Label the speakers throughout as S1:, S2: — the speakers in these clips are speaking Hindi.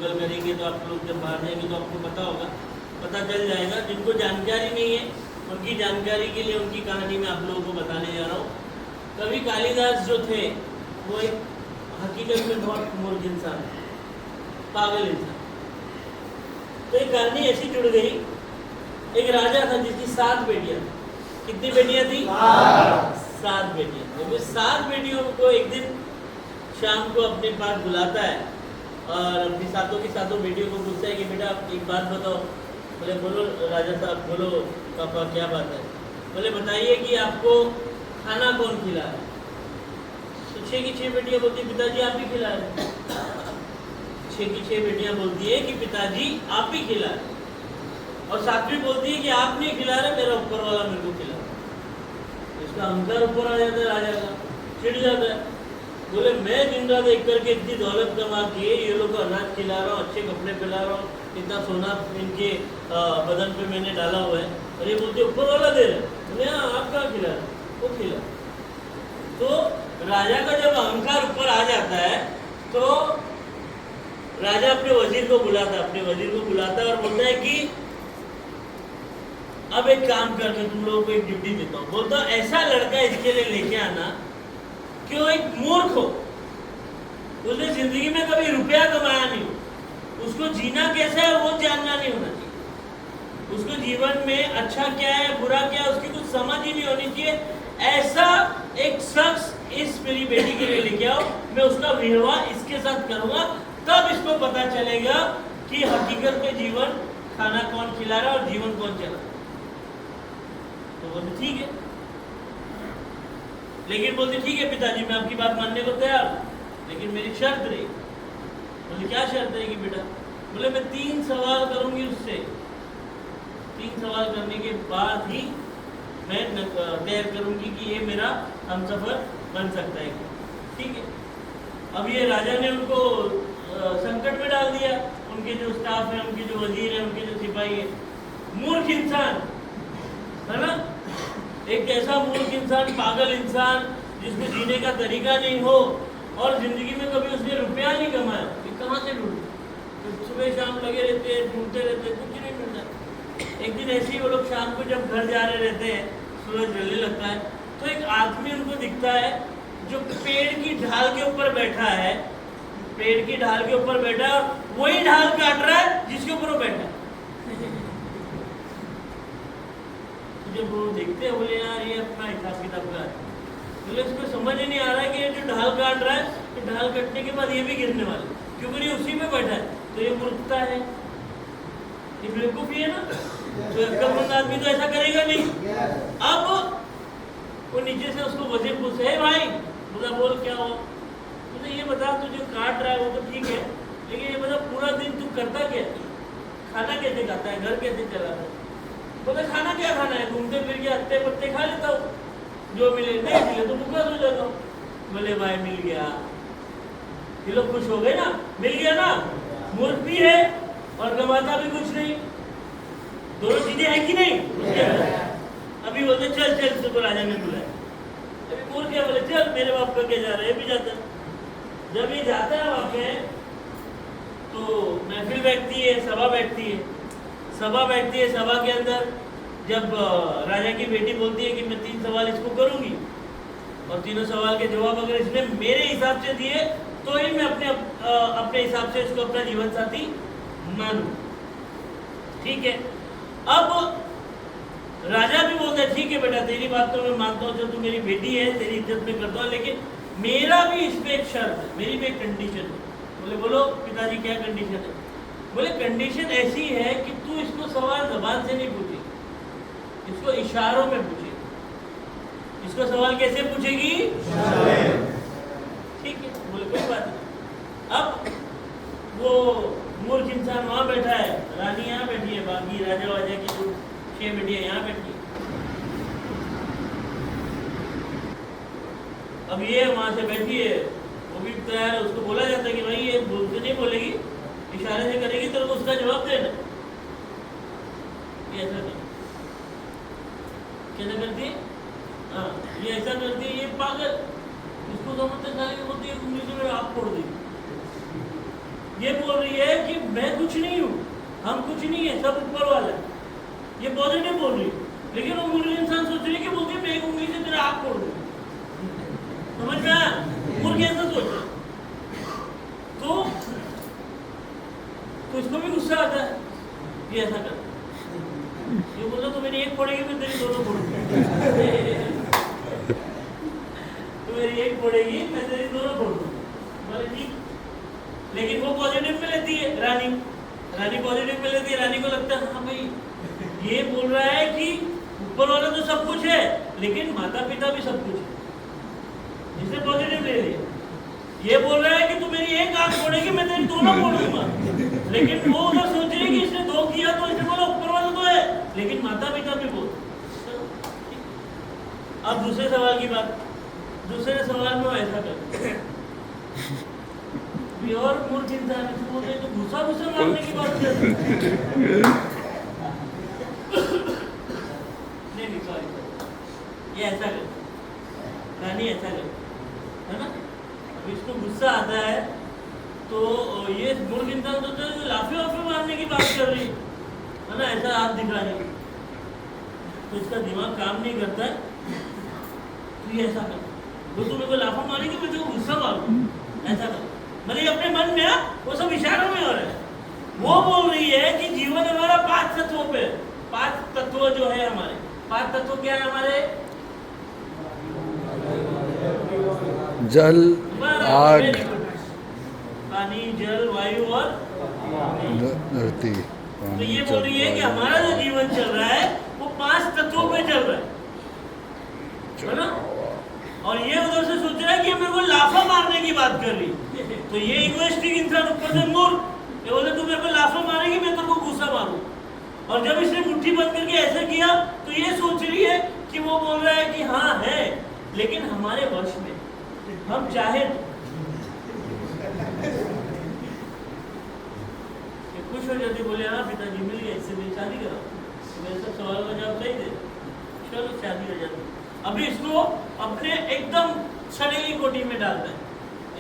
S1: गूगल करेंगे तो आप लोग जब बाहर जाएंगे तो आपको पता चल जाएगा। जिनको जानकारी नहीं है उनकी जानकारी के लिए उनकी कहानी मैं आप लोगों को बताने जा रहा हूँ। कवि कालिदास जो थे वो एक हकीकत में बहुत मूर्ख इंसान, पागल इंसान। तो एक कहानी ऐसी जुड़ गई, एक राजा था जिसकी 7 बेटियां। कितनी बेटियां थी? 7 बेटियां। तो फिर 7 बेटियों को एक दिन शाम को अपने पास बुलाता है और अपनी सातों की सातों बेटियों को पूछता है कि बेटा एक बात बताओ। बोले बोलो राजा साहब, बोलो पापा क्या बात है। बोले बताइए कि आपको खाना कौन खिला है। तो 6 की 6 बेटियां बोलती है पिताजी आप ही खिला रहे। 6 की 6 बेटियां बोलती है कि पिताजी आप ही खिला रहे, और 7वीं बोलती है कि आप नहीं खिला रहे, मेरा ऊपर वाला मेरे को खिला रहा। इसका अहंकार ऊपर आ जाता है राजा का, चिढ़ जाता है। बोले मैं दिन रात एक करके इतनी दौलत कमा के ये लोग को अनाज खिला रहा हूँ, अच्छे कपड़े पिला रहा हूँ, इतना सोना इनके बदन पे मैंने डाला हुआ है, और ये बोलते ऊपर वाला दे रहे। बोले हाँ आप कहाँ खिला रहे, वो खिला। तो राजा का जब अहंकार ऊपर आ जाता है तो राजा अपने वजीर को बुलाता है और बोलता है कि अब एक काम कर, मैं तुम लोगों को एक ड्यूटी देता हूँ। बोलता हूँ ऐसा लड़का इसके लिए लेके आना कि वो एक मूर्ख हो, उसने जिंदगी में कभी रुपया कमाया नहीं हो, उसको जीना कैसा है वो जानना नहीं होना चाहिए, उसको जीवन में अच्छा क्या है बुरा क्या है उसकी कुछ समझ ही नहीं होनी चाहिए। ऐसा एक शख्स इस मेरी बेटी के लिए लेके आओ, मैं उसका विवाह इसके साथ करूंगा, तब इसको पता चलेगा कि हकीकत में जीवन खाना कौन खिला रहा है और जीवन कौन चला। तो बोलते ठीक है, लेकिन बोलते ठीक है पिताजी मैं आपकी बात मानने को तैयार, लेकिन मेरी शर्त रही। बोले क्या शर्त है कि बेटा? बोले मैं 3 सवाल करूंगी उससे, 3 सवाल करने के बाद ही मैं तय करूंगी कि ये मेरा हमसफर बन सकता है। ठीक है। अब ये राजा ने उनको संकट में डाल दिया, उनके जो स्टाफ है, उनके जो वजीर है, उनके जो सिपाही है। मूर्ख इंसान है ना, एक ऐसा मूर्ख इंसान, पागल इंसान जिसको जीने का तरीका नहीं हो और जिंदगी में कभी उसने रुपया नहीं कमाया, ये कहाँ से ढूंढे? तो सुबह शाम लगे रहते हैं, ढूंढते रहते हैं, कुछ नहीं मिलता। एक दिन ऐसे ही वो लोग शाम को जब घर जा रहे रहते हैं, सूरज ढलने लगता है, तो एक आदमी उनको दिखता है जो पेड़ की ढाल के ऊपर बैठा है, पेड़ की ढाल के ऊपर बैठा है और वही ढाल काट रहा है जिसके ऊपर वो बैठा है। जब वो देखते हैं बोले यार ये अपना हिसाब किताब का है, बोले इसको समझ ही नहीं आ रहा है कि ये जो ढाल काट रहा है, तो ढाल कटने के बाद ये भी गिरने वाला है, क्योंकि ये उसी में बैठा है। तो ये मूर्खता है, ये बेवकूफी है ना। तो अक्लमंद आदमी तो ऐसा करेगा नहीं। अब वो नीचे से उसको वजीर पूछे, है भाई, बोला बोल क्या हो? बोले ये बता तू जो काट रहा है वो तो ठीक है, लेकिन ये बता पूरा दिन तू करता क्या, खाना कैसे खाता है, घर कैसे चलाता है? बोले खाना क्या खाना है, घूमते फिर के हत्ते पत्ते खा लेता हूँ, जो मिले, नहीं मिले तो भूखा सो जाता हूँ। बोले भाई मिल गया, ये लोग खुश हो गए ना, मिल गया ना। मूर्ख भी है और कमाता भी कुछ नहीं, दोनों चीजें है कि नहीं? अभी बोलते चल चल, तुमको राजा ने बुलाया। अभी मूर्ख क्या बोले चल मेरे बाप का क्या जा रहा है, ये भी जाता है। जब ये जाता है वहां पे तो महफिल बैठती है, सभा बैठती है, सभा के अंदर जब राजा की बेटी बोलती है कि मैं 3 सवाल इसको करूंगी और तीनों सवाल के जवाब अगर इसने मेरे हिसाब से दिए तो ही मैं अपने हिसाब से इसको अपना जीवन साथी मानूं। ठीक है। अब राजा भी बोलता है ठीक है बेटा तेरी बात तो मैं मानता हूँ, जो तू मेरी बेटी है तेरी इज्जत में करता हूँ, लेकिन मेरा भी इस पे एक शर्त है, मेरी भी एक कंडीशन है। बोले बोलो पिताजी क्या कंडीशन है? बोले कंडीशन ऐसी है कि तू इसको सवाल जबान से नहीं पूछे, इसको इशारों में पूछे। इसको सवाल कैसे पूछेगी? ठीक है। बोले कोई बात नहीं। अब वो मूर्ख इंसान वहां बैठा है, रानी यहाँ बैठी है, बाकी राजा वाजा की जो 6 बेटियां यहाँ बैठी है। अब ये वहां से बैठी है, वो भी तैयार है, उसको बोला जाता है कि भाई ये बोलते नहीं बोलेगी, इशारे से करेगी तो उसका जवाब देना। ये ऐसा नहीं, कैसा करती है? हाँ ये ऐसा करती है, ये पागल, इसको समझते सारे बोलती है उंगली से मेरा हाथ फोड़ देगी, ये बोल रही है कि मैं कुछ नहीं हूँ, हम कुछ नहीं है, सब ऊपर वाला है। ये पॉजिटिव बोल रही है। लेकिन वो मूर्ख इंसान सोच रही है कि बोलती है मैं एक उंगली से तेरा हाथ तोड़ दूँ। समझ में आया? मूर्ख ऐसा सोच रहा है। तो इसको भी गुस्सा आता है, ये ऐसा कर, ये बोला तो मेरी एक फोड़ेगी मैं तेरी दोनों फोड़ूंगी। तो मेरी एक फोड़ेगी मैं तेरी दोनों फोड़ दूंगी, ठीक। लेकिन वो पॉजिटिव में लेती है, रानी पॉजिटिव में लेती है। रानी को लगता है हाँ भाई ये बोल रहा है कि ऊपर वाला तो सब कुछ है लेकिन माता पिता भी सब कुछ है, इसने पॉजिटिव ले लिया। ये बोल रहा है कि तू मेरी एक आंख फोड़ेगी मैं तेरी दोनों फोड़ दूंगा, लेकिन वो उधर सोच रही है कि इसने दो किया तो इसने बोला ऊपर वाला तो है लेकिन माता पिता भी बोल। अब दूसरे सवाल की बात, दूसरे सवाल में ऐसा कर और मूर्ख इंसान बोलते तो घुसा मारने की बात कर नहीं सॉरी, ये ऐसा कर, रानी ऐसा कर, है ना। अब इसको गुस्सा आता है तो ये मूर्ख इंसान तो लाफे मारने की बात कर रही है ना, ऐसा हाथ दिखा रही, तो इसका दिमाग काम नहीं करता है। तो ये ऐसा कर, वो तू मेरे को लाफा मारेगी मैं तुझको गुस्सा मारूं, ऐसा कर। मतलब अपने मन में वो सब इशारों में हो रहा है। वो बोल रही है कि जीवन हमारा 5 तत्वों पे, 5 तत्व जो है हमारे, 5 तत्व क्या है हमारे?
S2: जल, आग,
S1: पानी, जल, वायु और
S2: धरती।
S1: तो ये बोल रही है कि हमारा जो जीवन चल रहा है वो 5 तत्वों पे चल रहा है ना। और ये उधर से सोच रहा है कि मेरे को लाफा मारने की बात कर रही। तो ये इगोइस्टिक इंसान ऊपर से मूर्ख, ये बोले तू मेरे को लाफा मारेगी मैं तेरे को गुस्सा मारूं। और जब इसने मुट्ठी बंद करके ऐसा किया तो ये सोच रही है कि वो बोल रहा है कि हाँ है लेकिन हमारे वश में, हम चाहे खुश हो जाती, बोले हाँ पिताजी मिल गया, इससे मेरी शादी करा, मेरे सब सवालों का जवाब सही दे, चलो शादी हो जाती। अभी इसको अपने एकदम सड़ेली कोठी में डालता है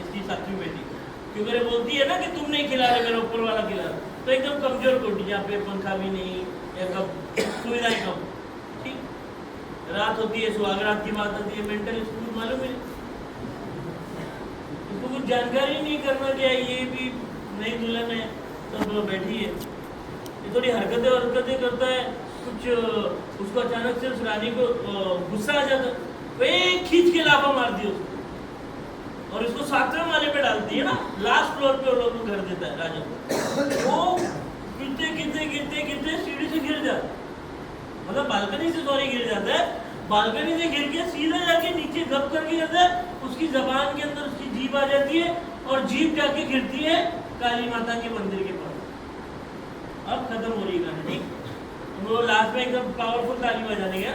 S1: इसकी साथी बेटी, क्योंकि ये बोलती है ना कि तुम नहीं खिला रहे मेरा ऊपर वाला खिला रहा, तो एकदम कमजोर कोठी जहाँ पे पंखा भी नहीं या कब सुविधाएं कम, ठीक। रात होती है, सुहागरात की बात होती है, मेंटल स्कूल मालूम है इसको, कुछ जानकारी नहीं करना क्या, ये भी नई दुल्हन है तो बैठी है, ये थोड़ी हरकतें करता है कुछ, उसको अचानक से उस रानी को गुस्सा आ जाता, वो एक खींच के लाफा मार दिया उसको और इसको 7वें माले पे डालती है ना, लास्ट फ्लोर पे वो लोग को घर देता है राजा को। वो गिरते सीढ़ी से गिर जाता, मतलब बालकनी से सॉरी गिर जाता है, बालकनी से गिर के सीधा जाके नीचे गप करके जाता है, उसकी जबान के अंदर उसकी जीभ आ जाती है और जीभ जाके गिरती है काली माता के मंदिर के पास। अब खत्म हो रही कहानी, वो लास्ट में एकदम पावरफुल ताली बजाने गया,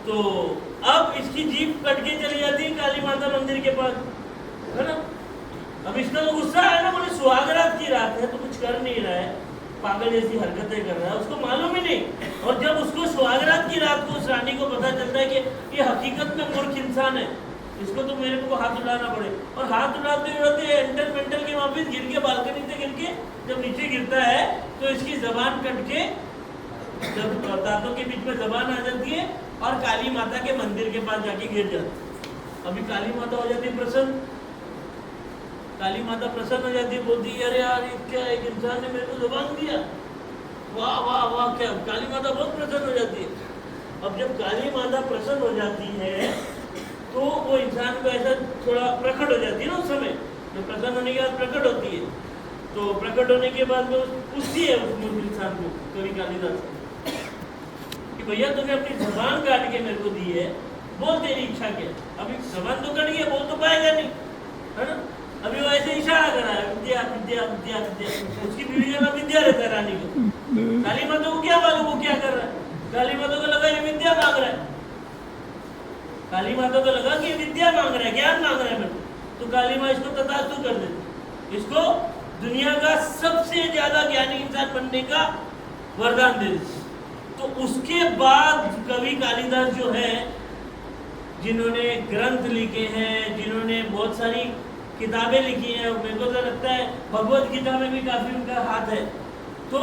S1: तो अब इसकी जीभ कट के चली जाती है काली माता मंदिर के पास, है ना। अब इसका तो गुस्सा है ना, बोले सुहागरात की रात है तो कुछ कर नहीं रहा है, पागल जैसी हरकतें कर रहा है, उसको मालूम ही नहीं। और जब उसको सुहागरात की रात को उस रानी को पता चलता है कि ये हकीकत में मूर्ख इंसान है, इसको तो मेरे को हाथ उड़ाना पड़े, और हाथ उड़ाते उड़ाते मेंटल के वापस गिर के बालकनी से गिर के जब नीचे गिरता है तो इसकी जबान कट के, जब दांतों के बीच में जबान आ जाती है और काली माता के मंदिर के पास जाके गिर जाती। अभी काली माता हो जाती है प्रसन्न, काली माता प्रसन्न हो जाती है, बोलती है अरे यार क्या एक इंसान ने मेरे को जबान दिया, वाह वाह वाह, क्या काली माता बहुत प्रसन्न हो जाती है। अब जब काली माता प्रसन्न हो जाती है तो वो इंसान को ऐसा थोड़ा प्रकट हो जाती है ना, उस समय जब प्रसन्न होने के बाद प्रकट होती है, तो प्रकट होने के बाद वो पूछती है उस मूर्ख इंसान को, कवि कालिदास, कि भैया तुमने अपनी जबान काट के मेरे को दी है, बोल तेरी इच्छा क्या। अभी जबान तो कट गई, बोल तो पाएगा नहीं, है ना। अभी वो ऐसे इशारा कर रहा है विद्या विद्या विद्या विद्या, उसकी बीवी का नाम विद्या रहता है रानी को। काली माता को क्या मालूम वो क्या कर रहा है, काली माता को लगा ये विद्या मांग रहा है, काली माता को लगा कि विद्या मांग रहा है, ज्ञान मांग रहा है मेरे को, तो काली माँ इसको तथास्तु कर देती, इसको दुनिया का सबसे ज्यादा ज्ञानी इंसान बनने का वरदान दे देती। तो उसके बाद कवि कालिदास जो है, जिन्होंने ग्रंथ लिखे हैं, जिन्होंने बहुत सारी किताबें लिखी हैं, मेरे को तो लगता है भगवत गीता में भी काफी उनका हाथ है। तो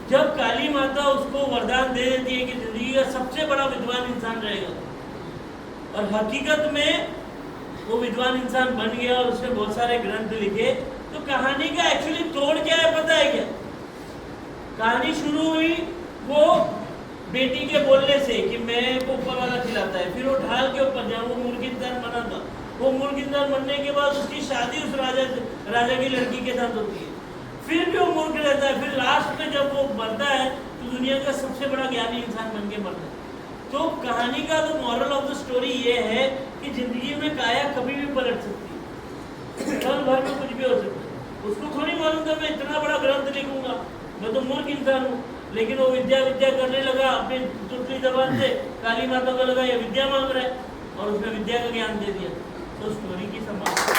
S1: जब काली माता उसको वरदान दे देती है कि जिंदगी का सबसे बड़ा विद्वान इंसान रहेगा, और हकीकत में वो विद्वान इंसान बन गया और उसने बहुत सारे ग्रंथ लिखे, तो कहानी का एक्चुअली तोड़ क्या है पता है क्या? कहानी शुरू हुई वो बेटी के बोलने से कि मैं को ऊपर वाला खिलाता है, फिर वो ढाल के ऊपर जहाँ वो मूर्ख इंसान बना था, वो मूर्ख इंसान बनने के बाद उसकी शादी उस राजा की लड़की के साथ होती है, फिर भी वो मूर्ख रहता है, फिर लास्ट में जब वो मरता है तो दुनिया का सबसे बड़ा ज्ञानी इंसान बन के मरता है। तो कहानी का तो मॉरल ऑफ द स्टोरी ये है कि जिंदगी में काया कभी भी पलट सकती है, पल भर में कुछ भी हो सकता है। उसको थोड़ी मालूम था मैं इतना बड़ा ग्रंथ लिखूंगा, मैं तो मूर्ख इंसान हूँ, लेकिन वो विद्या करने लगा अपनी तुतली जबान से, काली माता को लगा ये विद्या मांग रहा है, और उसने विद्या का ज्ञान दे दिया। तो स्टोरी की समाप्ति